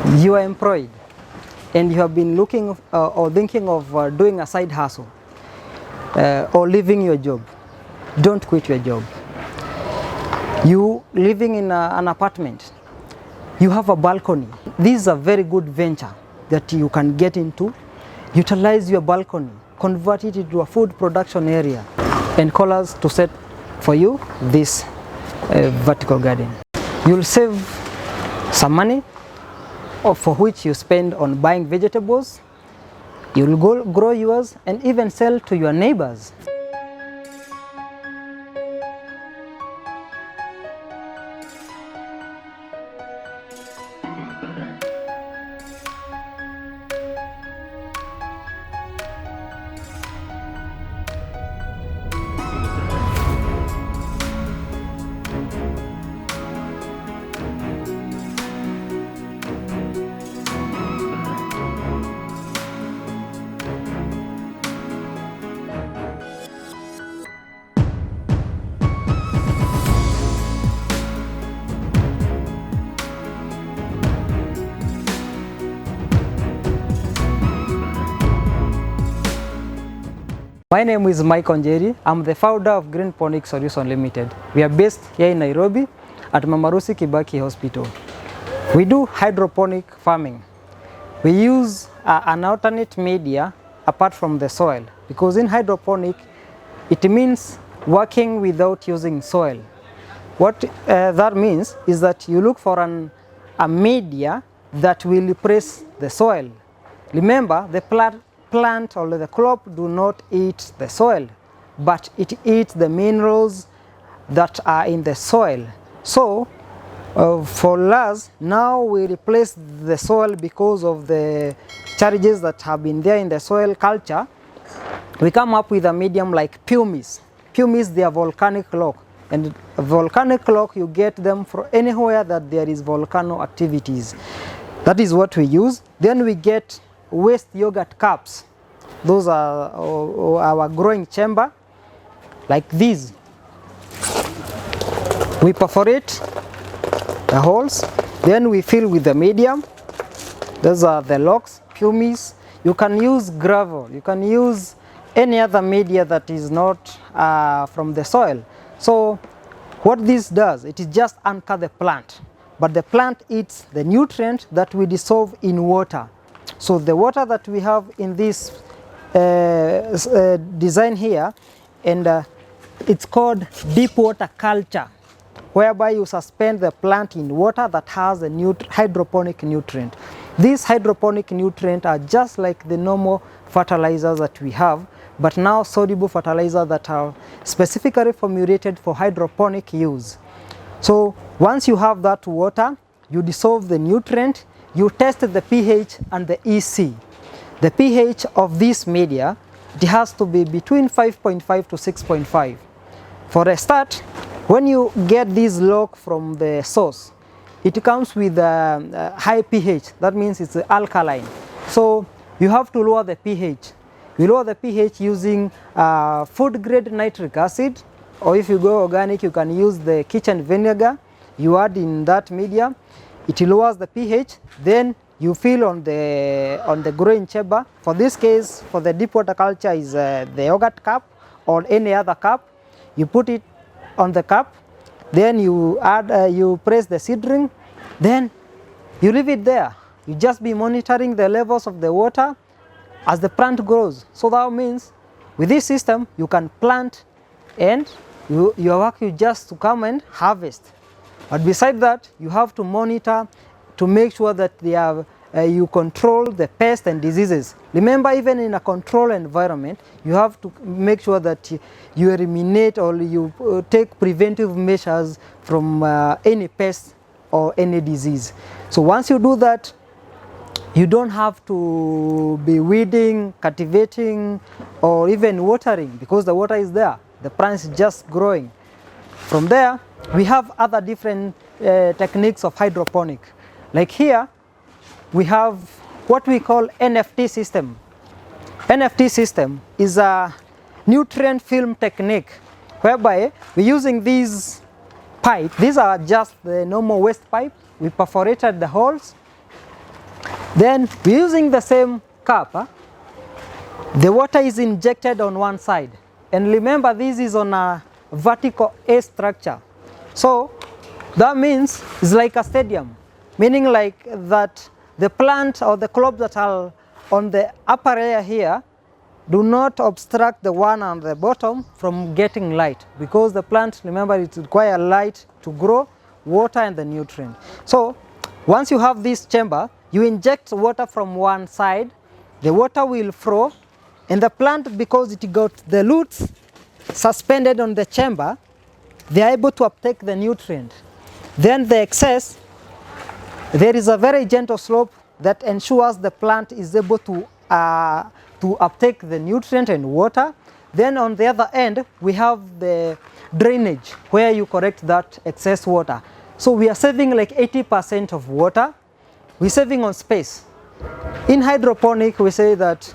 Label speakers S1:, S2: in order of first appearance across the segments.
S1: You are employed and you have been looking or thinking of doing a side hustle or leaving your job. Don't quit your job. You living in an apartment, you have a balcony. This is a very good venture that you can get into. Utilize your balcony, convert it into a food production area, and call us to set for you this vertical garden. You'll save some money for which you spend on buying vegetables. You'll grow yours and even sell to your neighbors. My name is Mike Onjeri. I'm the founder of Hydroponic Solution Limited. We are based here in Nairobi at Mamarusi Kibaki Hospital. We do hydroponic farming. We use an alternate media apart from the soil, because in hydroponic it means working without using soil. What that means is that you look for a media that will replace the soil. Remember, the plant or the crop do not eat the soil, but it eats the minerals that are in the soil. So for us, now we replace the soil because of the charges that have been there in the soil culture. We come up with a medium like pumice. Pumice, they are volcanic rock, and volcanic rock, you get them from anywhere that there is volcano activities. That is what we use. Then we get waste yogurt cups. Those are our growing chamber, like these. We perforate the holes, then we fill with the medium. Those are the logs, pumice. You can use gravel, you can use any other media that is not from the soil. So what this does, it is just anchor the plant, but the plant eats the nutrient that we dissolve in water. So the water that we have in this design here, and it's called deep water culture, whereby you suspend the plant in water that has a hydroponic nutrient. These hydroponic nutrients are just like the normal fertilizers that we have, but now soluble fertilizers that are specifically formulated for hydroponic use. So once you have that water, you dissolve the nutrient, you test the pH and the EC. The pH of this media, it has to be between 5.5 to 6.5. For a start, when you get this log from the source, it comes with a high pH. That means it's alkaline. So you have to lower the pH. You lower the pH using food grade nitric acid, or if you go organic, you can use the kitchen vinegar. You add in that media, it lowers the pH. Then you fill on the growing chamber. For this case, for the deep water culture, is the yogurt cup or any other cup. You put it on the cup, then you add, you press the seedling, then you leave it there. You just be monitoring the levels of the water as the plant grows. So that means with this system, you can plant and your work is just to come and harvest. But beside that, you have to monitor to make sure that they have, you control the pests and diseases. Remember, even in a controlled environment, you have to make sure that you eliminate or you take preventive measures from any pest or any disease. So once you do that, you don't have to be weeding, cultivating, or even watering, because the water is there. The plant is just growing. From there, we have other different techniques of hydroponic. Like here, we have what we call NFT system. NFT system is a nutrient film technique, whereby we're using these pipes. These are just the normal waste pipe. We perforated the holes. Then we're using the same cup. The water is injected on one side, and remember this is on a vertical A structure. So that means it's like a stadium, meaning like that the plant or the crops that are on the upper layer here do not obstruct the one on the bottom from getting light, because the plant, remember, it requires light to grow, water and the nutrient. So once you have this chamber, you inject water from one side, the water will flow, and the plant, because it got the roots suspended on the chamber, they are able to uptake the nutrient. Then the excess, there is a very gentle slope that ensures the plant is able to uptake the nutrient and water. Then on the other end, we have the drainage where you correct that excess water. So we are saving like 80% of water. We're saving on space. In hydroponic, we say that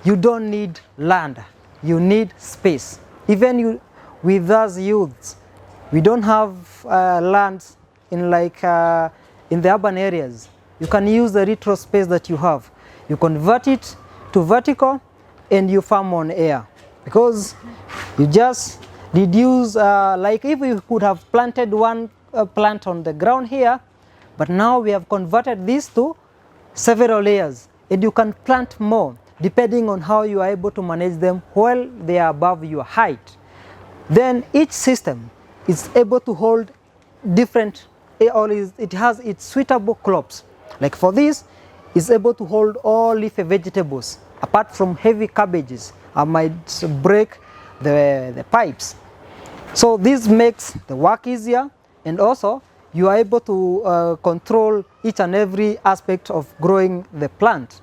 S1: you don't need land, you need space. Even with us youths, we don't have lands in in the urban areas. You can use the retro space that you have. You convert it to vertical and you farm on air, because you just reduce, like if we could have planted one plant on the ground here, but now we have converted this to several layers, and you can plant more depending on how you are able to manage them while they are above your height. Then each system is able to hold different, or it has its suitable crops. Like for this, it's able to hold all leafy vegetables, apart from heavy cabbages. I might break the pipes. So this makes the work easier, and also you are able to control each and every aspect of growing the plant.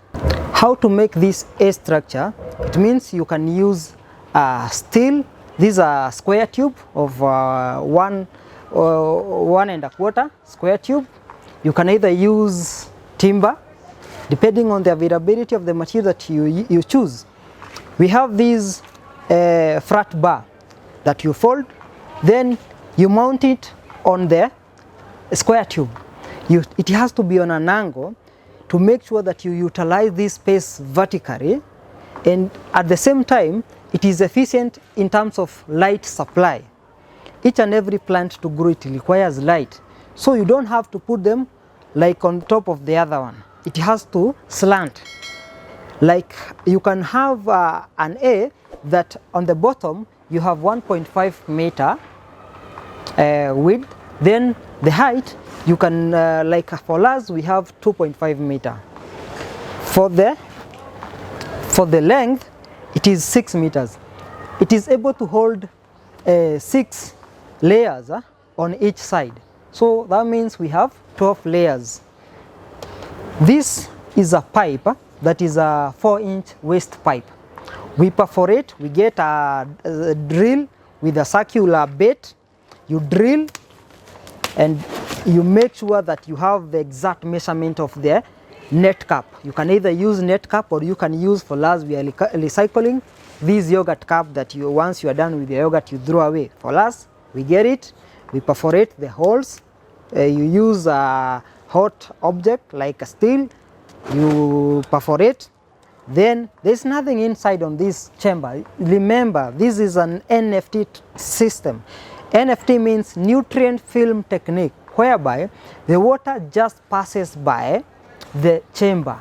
S1: How to make this A structure? It means you can use steel. This is a square tube of 1 1.25 square tube. You can either use timber, depending on the availability of the material that you choose. We have this flat bar that you fold, then you mount it on the square tube. It has to be on an angle to make sure that you utilize this space vertically, and at the same time it is efficient in terms of light supply. Each and every plant to grow, it requires light, so you don't have to put them like on top of the other one. It has to slant. Like you can have an A that on the bottom you have 1.5 meter width, then the height you can, like for us we have 2.5 meter. For the length it is 6 meters. It is able to hold 6 layers on each side. So that means we have 12 layers. This is a pipe that is a 4-inch waste pipe. We perforate, we get a drill with a circular bit. You drill and you make sure that you have the exact measurement of the net cap. You can either use net cap, or you can use, for us we are recycling this yogurt cup that once you are done with the yogurt you throw away. For us, we get it, we perforate the holes. You use a hot object like a steel, you perforate, then there's nothing inside on this chamber. Remember, this is an NFT system. NFT means nutrient film technique, whereby the water just passes by the chamber.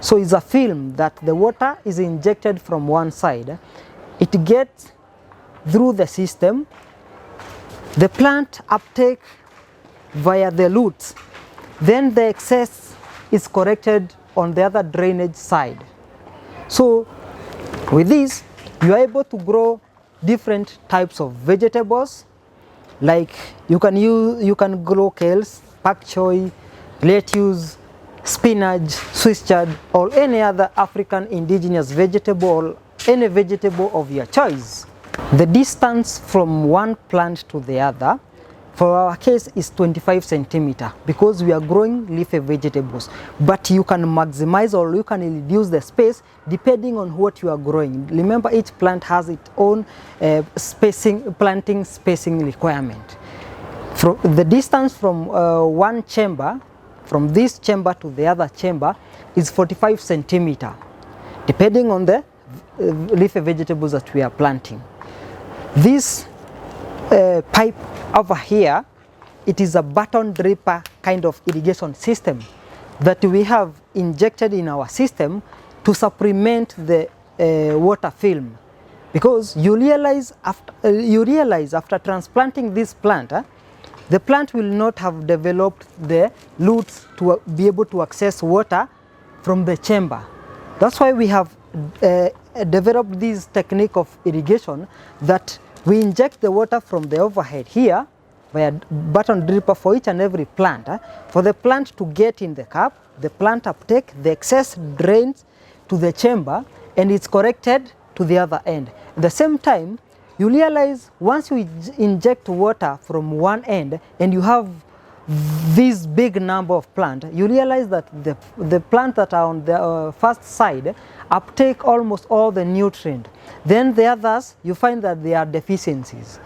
S1: So it's a film that the water is injected from one side, it gets through the system, the plant uptake via the roots, then the excess is corrected on the other drainage side. So with this you are able to grow different types of vegetables, like you can grow kales, pak choy, lettuce, spinach, Swiss chard, or any other African indigenous vegetable, or any vegetable of your choice. The distance from one plant to the other for our case is 25 centimeter, because we are growing leafy vegetables, but you can maximize or you can reduce the space depending on what you are growing. Remember, each plant has its own planting spacing requirement. The distance from one chamber from this chamber to the other chamber is 45 centimeter, depending on the leafy vegetables that we are planting. This pipe over here, it is a button dripper kind of irrigation system that we have injected in our system to supplement the water film. Because you realize after transplanting this plant, the plant will not have developed the roots to be able to access water from the chamber. That's why we have developed this technique of irrigation, that we inject the water from the overhead here by a button dripper for each and every plant. For the plant to get in the cup, the plant uptake, the excess drains to the chamber and it's corrected to the other end. At the same time, you realize once you inject water from one end and you have this big number of plants, you realize that the plants that are on the first side uptake almost all the nutrient. Then the others, you find that they are deficiencies,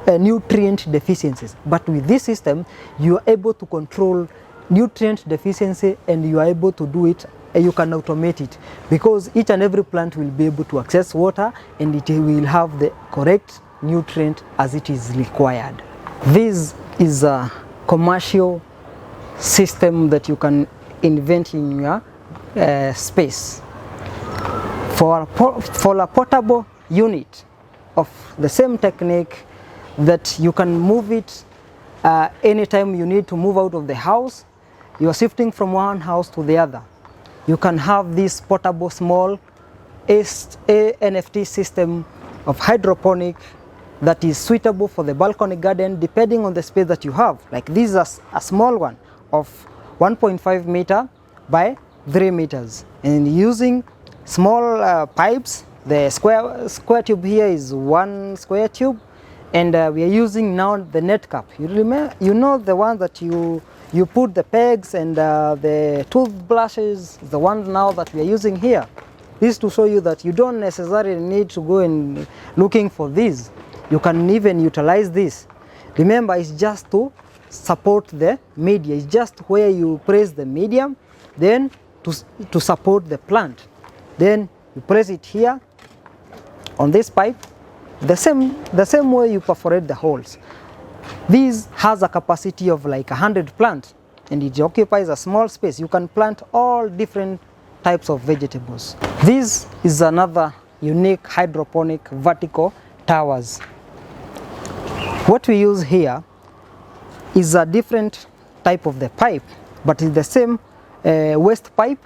S1: nutrient deficiencies. But with this system, you are able to control nutrient deficiency and you are able to do it. You can automate it because each and every plant will be able to access water and it will have the correct nutrient as it is required. This is a commercial system that you can invent in your space. For a portable unit of the same technique, that you can move it anytime you need to move out of the house, you are shifting from one house to the other. You can have this portable small NFT system of hydroponic that is suitable for the balcony garden depending on the space that you have. Like this is a small one of 1.5 meter by 3 meters, and using small pipes. The square tube here is 1 square tube, and we are using now the net cap. You remember, you know, the one that you put the pegs and the toothbrushes, the one now that we are using here. This is to show you that you don't necessarily need to go and looking for this. You can even utilize this. Remember, it's just to support the media. It's just where you place the medium, then to support the plant. Then you place it here on this pipe, the same way you perforate the holes. This has a capacity of like 100 plants and it occupies a small space. You can plant all different types of vegetables. This is another unique hydroponic vertical towers. What we use here is a different type of the pipe, but it's the same waste pipe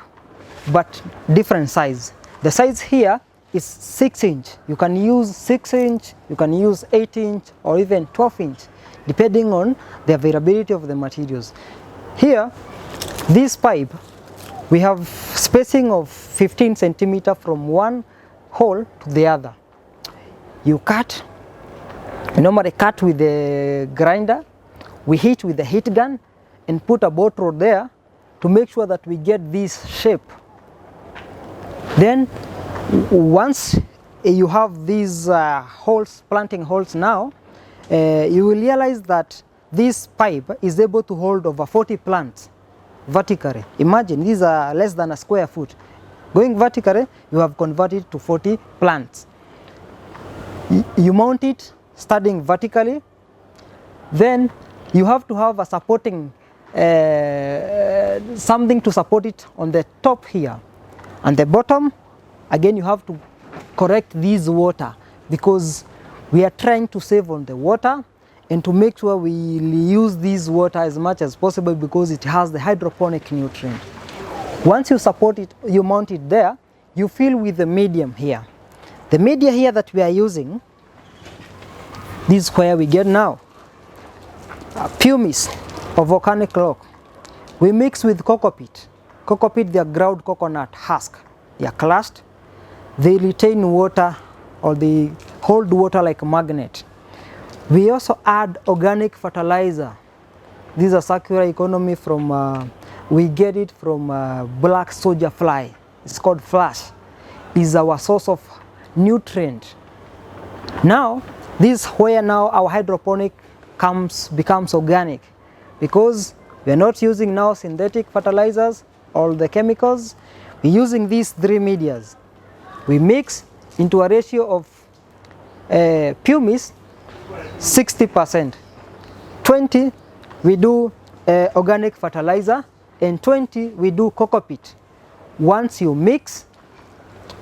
S1: but different size. The size here is 6 inch. You can use 6 inch, you can use 8 inch or even 12 inch depending on the availability of the materials. Here, this pipe, we have spacing of 15 centimeter from one hole to the other. You normally cut with the grinder, we heat with the heat gun and put a bottle there to make sure that we get this shape. Then once you have these holes, planting holes now, you will realize that this pipe is able to hold over 40 plants vertically. Imagine these are less than a square foot. Going vertically, you have converted to 40 plants. You mount it starting vertically, then you have to have a supporting something to support it on the top here. And the bottom, again, you have to correct this water because we are trying to save on the water and to make sure we use this water as much as possible because it has the hydroponic nutrient. Once you support it, you mount it there, you fill with the medium here. The media here that we are using, this is where we get now pumice or volcanic rock. We mix with cocoa peat. Cocoa peat, they are ground coconut husk. They are crushed. They retain water or they hold water like a magnet. We also add organic fertilizer. This is a circular economy from, we get it from black soldier fly. It's called flash. It's our source of nutrient. Now, this is where now our hydroponic becomes organic because We are not using now synthetic fertilizers or the chemicals. We're using these three medias. We mix into a ratio of pumice 60%. 20 we do organic fertilizer, and 20 we do coco peat. Once you mix,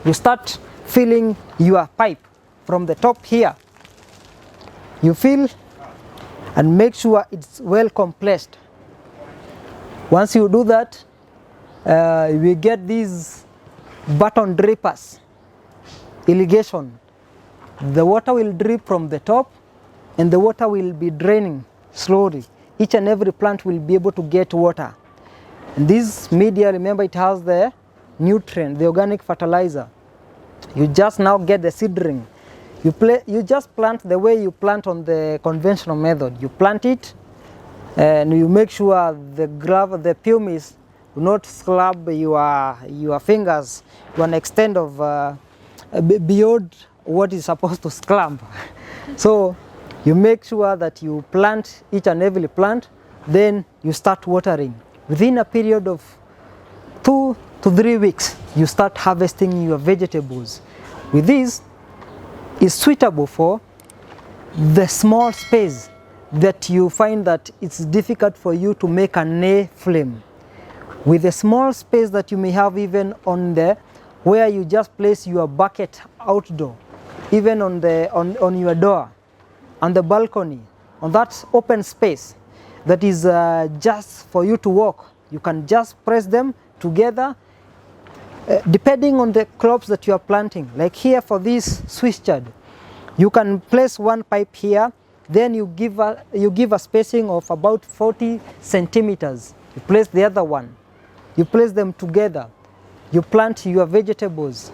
S1: you start filling your pipe from the top here. You fill and make sure it's well compressed. Once you do that, we get these button drippers, irrigation. The water will drip from the top and the water will be draining slowly. Each and every plant will be able to get water. And this media, remember, it has the nutrient, the organic fertilizer. You just now get the seedling. You just plant the way you plant on the conventional method. You plant it and you make sure the pumice do not slab your fingers to an extent of beyond what is supposed to slab. So you make sure that you plant each and every plant, then you start watering. Within a period of 2 to 3 weeks, you start harvesting your vegetables. With this, is suitable for the small space that you find that it's difficult for you to make an A flame. With the small space that you may have even on the where you just place your bucket outdoor, even on your door, on the balcony, on that open space that is just for you to walk, you can just press them together. Depending on the crops that you are planting, like here for this Swiss chard, you can place one pipe here, then you give a spacing of about 40 centimeters. You place the other one, you place them together, you plant your vegetables.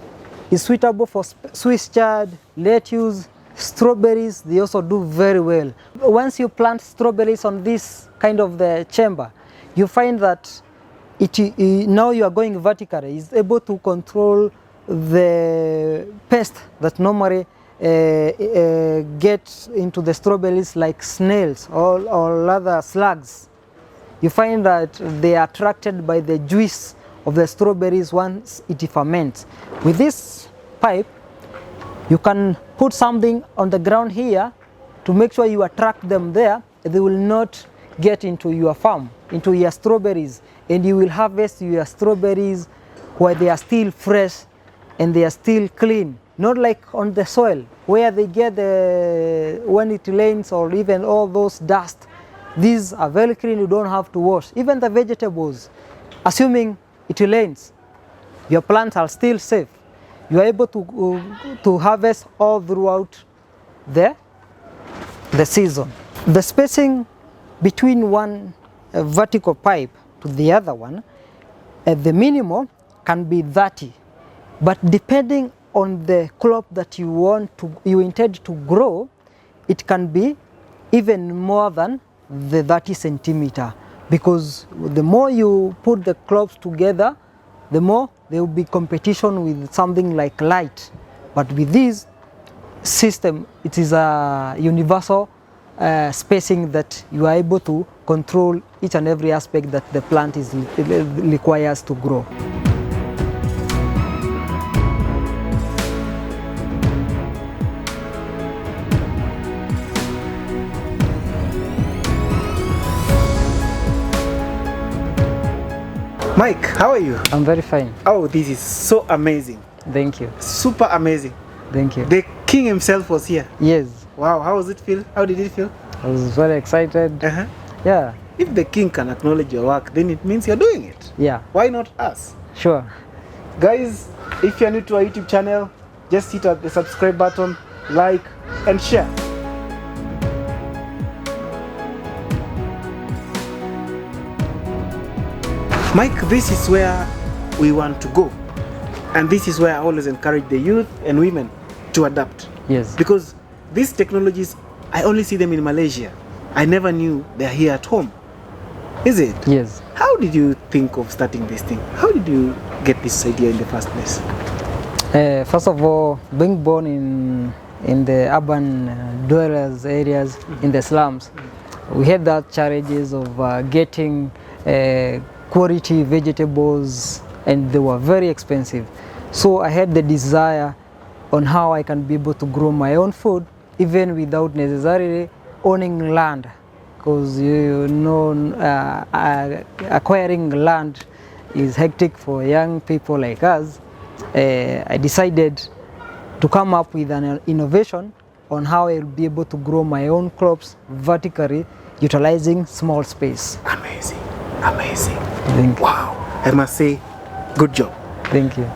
S1: It's suitable for Swiss chard, lettuce, strawberries. They also do very well. Once you plant strawberries on this kind of the chamber, you find that now you are going vertically. It's able to control the pest that normally get into the strawberries, like snails or other slugs. You find that they are attracted by the juice of the strawberries once it ferments. With this pipe, you can put something on the ground here to make sure you attract them there. They will not get into your farm, into your strawberries, and you will harvest your strawberries where they are still fresh and they are still clean. Not like on the soil where they get when it rains or even all those dust. These are very clean, you don't have to wash. Even the vegetables, assuming it rains, your plants are still safe. You are able to harvest all throughout the season. The spacing between one vertical pipe to the other one, the minimum can be 30, but depending on the crop that you intend to grow, it can be even more than the 30 centimeter, because the more you put the crops together, the more there will be competition with something like light. But with this system, it is a universal spacing that you are able to control each and every aspect that the plant requires to grow.
S2: Mike, how are you?
S1: I'm very fine.
S2: Oh, this is so amazing.
S1: Thank you.
S2: Super amazing.
S1: Thank you.
S2: The king himself was here.
S1: Yes.
S2: Wow, how was it feel? How did it feel?
S1: I was very excited. Yeah.
S2: If the king can acknowledge your work, then it means you're doing it.
S1: Yeah.
S2: Why not us?
S1: Sure.
S2: Guys, if you're new to our YouTube channel, just hit the subscribe button, like, and share. Mike, this is where we want to go. And this is where I always encourage the youth and women to adapt.
S1: Yes.
S2: Because these technologies, I only see them in Malaysia. I never knew they're here at home. Is it?
S1: Yes.
S2: How did you think of starting this thing? How did you get this idea in the first place?
S1: First of all, being born in the urban dwellers areas, in the slums, we had that challenges of getting quality vegetables, and they were very expensive. So I had the desire on how I can be able to grow my own food even without necessarily owning land, because you know acquiring land is hectic for young people like us. I decided to come up with an innovation on how I'll be able to grow my own crops vertically, utilizing small space.
S2: Amazing, amazing.
S1: Thank you.
S2: Wow, I must say, good job.
S1: Thank you.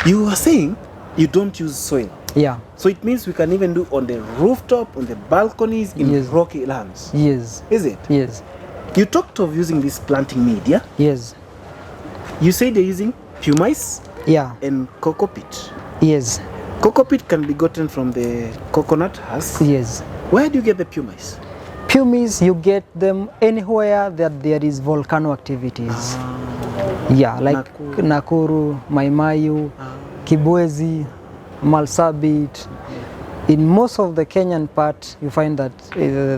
S2: You were saying you don't use soil.
S1: Yeah.
S2: So it means we can even do on the rooftop, on the balconies, in
S1: Yes.
S2: rocky lands.
S1: Yes.
S2: Is it?
S1: Yes.
S2: You talked of using this planting media.
S1: Yes.
S2: You said they're using pumice
S1: Yeah.
S2: and cocoa peat.
S1: Yes.
S2: Cocoa peat can be gotten from the coconut husk.
S1: Yes.
S2: Where do you get the pumice?
S1: Pumice, you get them anywhere that there is volcano activities. Yeah, like Nakuru, Maimayu, Kibwezi, Marsabit. In most of the Kenyan part, you find that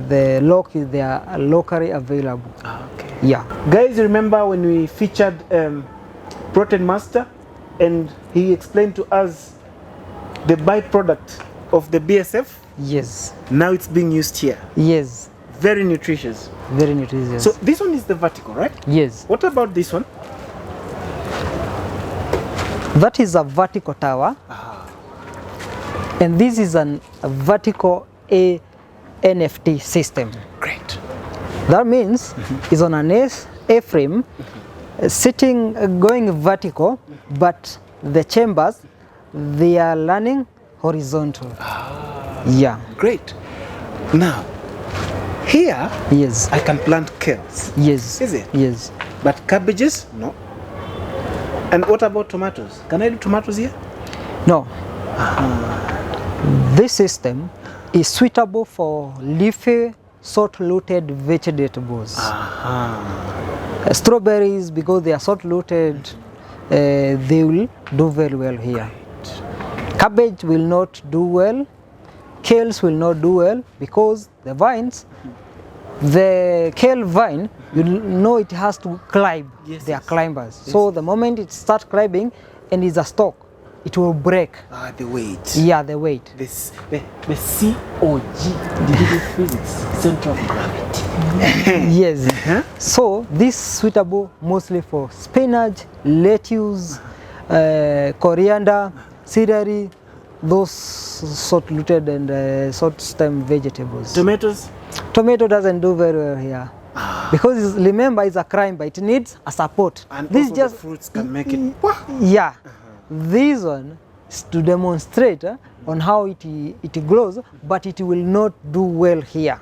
S1: they are locally available.
S2: Okay.
S1: Yeah.
S2: Guys, remember when we featured Protein Master and he explained to us the byproduct of the BSF?
S1: Yes.
S2: Now it's being used here.
S1: Yes.
S2: Very nutritious.
S1: Very nutritious.
S2: So this one is the vertical, right?
S1: Yes.
S2: What about this one?
S1: That is a vertical tower. And this is a vertical NFT system.
S2: Great.
S1: That means it's on an A-frame, sitting, going vertical, but the chambers, they are running horizontal. Yeah.
S2: Great. Now, here
S1: Yes.
S2: I can plant kales.
S1: Yes.
S2: Is it?
S1: Yes.
S2: But cabbages, no. And what about tomatoes? Can I do tomatoes here?
S1: No. This system is suitable for leafy, salt-rooted vegetables. Strawberries, because they are salt-rooted, they will do very well here. Cabbage will not do well. Kales will not do well because the vines, the kale vine, you know it has to climb.
S2: Yes,
S1: They are
S2: yes.
S1: climbers. So the moment it starts climbing and is a stalk, it will break.
S2: The weight.
S1: Yeah, the weight.
S2: The COG, digital physics, center of gravity.
S1: Yes. So this is suitable mostly for spinach, lettuce, coriander, celery, those salt-rooted and salt-stem vegetables.
S2: Tomatoes?
S1: Tomato doesn't do very well here because remember it's a climber. It needs a support.
S2: And
S1: This
S2: also
S1: just
S2: the fruits can make it.
S1: yeah. This one is to demonstrate on how it grows, but it will not do well here.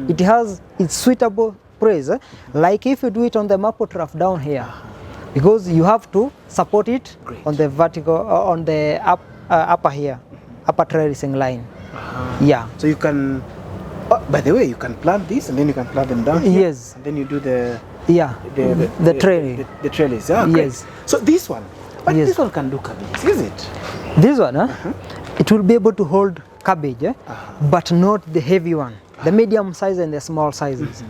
S1: It has its suitable place, like if you do it on the maple trough down here, because you have to support it on the vertical, on the upper here, upper trellising line. Yeah.
S2: So you can, by the way, you can plant this and then you can plant them down here.
S1: Yes.
S2: And then you do the
S1: trellis.
S2: The trellis. Yeah, great.
S1: Yes.
S2: So this one, but
S1: Yes.
S2: this one can do cabbages, is it?
S1: This one, it will be able to hold cabbage, but not the heavy one, the medium size and the small sizes.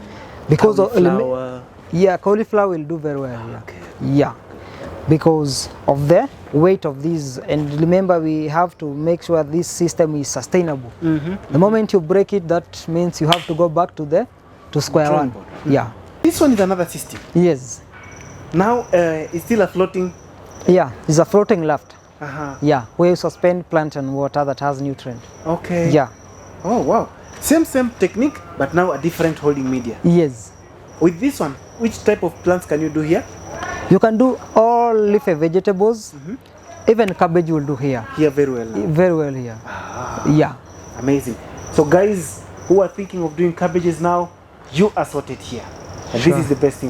S1: Because
S2: Cauliflower.
S1: yeah, cauliflower will do very well. Yeah.
S2: Okay.
S1: Yeah, because of the weight of these, and remember we have to make sure this system is sustainable. The moment you break it, that means you have to go back to square
S2: Drawing
S1: one.
S2: board.
S1: Yeah.
S2: This one is another system.
S1: Yes.
S2: Now it's still a floating.
S1: Yeah, it's a floating loft.
S2: Uh-huh.
S1: Yeah, where you suspend plant and water that has nutrient.
S2: Okay.
S1: Yeah.
S2: Oh wow. Same technique, but now a different holding media.
S1: Yes.
S2: With this one, which type of plants can you do here?
S1: You can do all leafy vegetables. Even cabbage will do here.
S2: Here very well now.
S1: Very well here. Yeah.
S2: Amazing. So guys who are thinking of doing cabbages now, you are sorted here. And
S1: Sure.
S2: this is the best thing